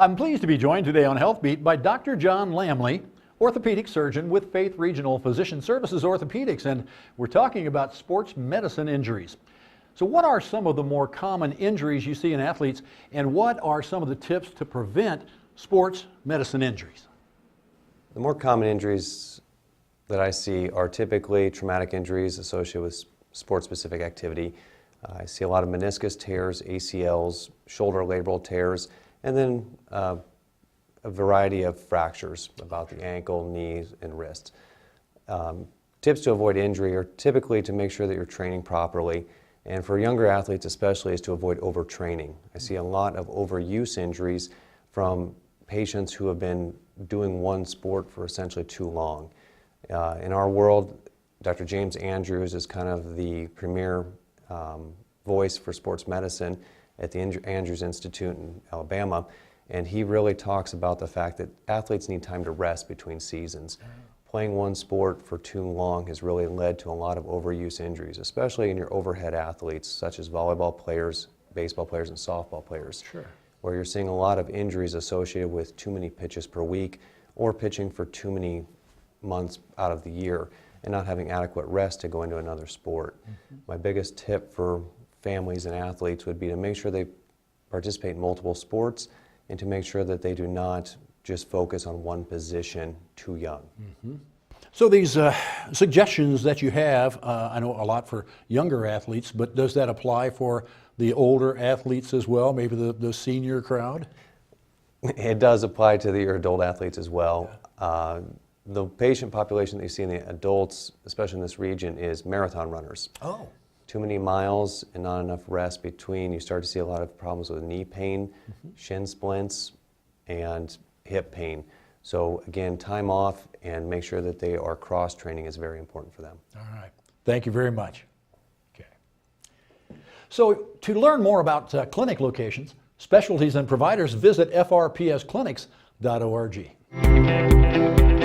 I'm pleased to be joined today on Health Beat by Dr. John Lammli, orthopedic surgeon with Faith Regional Physician Services Orthopedics, and we're talking about sports medicine injuries. So what are some of the more common injuries you see in athletes, and what are some of the tips to prevent sports medicine injuries? The more common injuries that I see are typically traumatic injuries associated with sport-specific activity. I see a lot of meniscus tears, ACLs, shoulder labral tears, and then a variety of fractures about the ankle, knees, and wrists. Tips to avoid injury are typically to make sure that you're training properly, and for younger athletes especially is to avoid overtraining. I see a lot of overuse injuries from patients who have been doing one sport for essentially too long. In our world, Dr. James Andrews is kind of the premier voice for sports medicine at the Andrews Institute in Alabama, and he really talks about the fact that athletes need time to rest between seasons. Playing one sport for too long has really led to a lot of overuse injuries, especially in your overhead athletes such as volleyball players, baseball players, and softball players, where you're seeing a lot of injuries associated with too many pitches per week or pitching for too many months out of the year and not having adequate rest to go into another sport. My biggest tip for families and athletes would be to make sure they participate in multiple sports and to make sure that they do not just focus on one position too young. So these suggestions that you have, I know a lot for younger athletes, but does that apply for the older athletes as well, maybe the senior crowd? It does apply to your adult athletes as well. The patient population that you see in the adults, especially in this region, is marathon runners. Oh. Too many miles and not enough rest between. You start to see a lot of problems with knee pain, shin splints, and hip pain. So again, time off and make sure that they are cross-training is very important for them. All right. Thank you very much. Okay. So to learn more about clinic locations, specialties, and providers, visit frpsclinics.org.